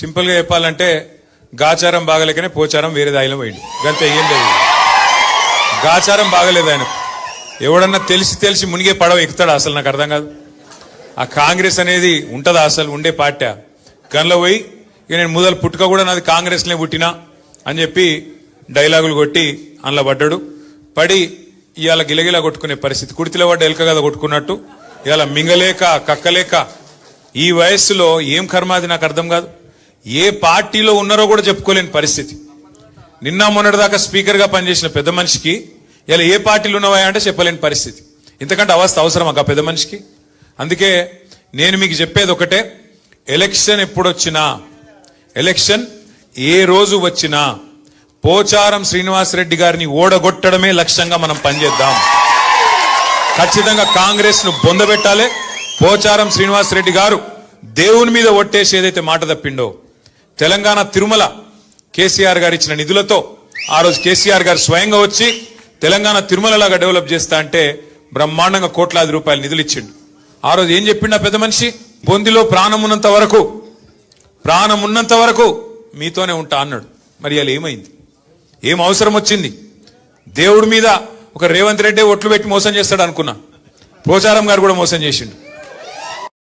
Simple గా చెప్పాలంటే గాచారం బాగలేకనే పోచారం వేరే దాయిలో పోయింది. గంతే, ఏం లేదు. గాచారం బాగలేదు ఆయనకు. ఎవడన్నా తెలిసి మునిగే పడవ ఎక్కుతాడా? అసలు నాకు అర్థం కాదు. ఆ కాంగ్రెస్ అనేది ఉంటదా? అసలు ఉండే పార్టీ గన్లో పోయి ఇక నేను మొదలు పుట్టుక కూడా నాది కాంగ్రెస్నే పుట్టినా అని చెప్పి డైలాగులు కొట్టి అందులో పడ్డాడు. పడి ఇవాళ గిలగిలా కొట్టుకునే పరిస్థితి. కుడితిలో పడ్డ ఎలక కదా కొట్టుకున్నట్టు ఇవాళ మింగలేక కక్కలేక ఈ వయస్సులో ఏం కర్మాది నాకు అర్థం కాదు. ఏ పార్టీలో ఉన్నారో కూడా చెప్పుకోలేని పరిస్థితి. నిన్న మొన్నటిదాకా స్పీకర్ గా పనిచేసిన పెద్ద మనిషికి ఇలా ఏ పార్టీలు ఉన్నవా అంటే చెప్పలేని పరిస్థితి. ఇంతకంటే అవస్థ అవసరం ఆ పెద్ద మనిషికి. అందుకే నేను మీకు చెప్పేది ఒకటే, ఎలక్షన్ ఎప్పుడొచ్చినా, ఎలక్షన్ ఏ రోజు వచ్చినా పోచారం శ్రీనివాసరెడ్డి గారిని ఓడగొట్టడమే లక్ష్యంగా మనం పనిచేద్దాం. ఖచ్చితంగా కాంగ్రెస్ ను బొందబెట్టాలి. పోచారం శ్రీనివాసరెడ్డి గారు దేవుని మీద ఒట్టేసి ఏదైతే మాట తప్పిండో, తెలంగాణ తిరుమల కేసీఆర్ గారు ఇచ్చిన నిధులతో ఆ రోజు కేసీఆర్ గారు స్వయంగా వచ్చి తెలంగాణ తిరుమల లాగా డెవలప్ చేస్తా అంటే బ్రహ్మాండంగా కోట్లాది రూపాయలు నిధులు ఇచ్చిండు. ఆ రోజు ఏం చెప్పిండు ఆ పెద్ద మనిషి? బొందిలో ప్రాణం ఉన్నంత వరకు మీతోనే ఉంటా అన్నాడు. మరి అలా ఏమైంది? ఏం అవసరం వచ్చింది? దేవుడి మీద ఒక రేవంత్ రెడ్డి ఒట్లు పెట్టి మోసం చేస్తాడు అనుకున్నా. పోచారం గారు కూడా మోసం చేసిండు.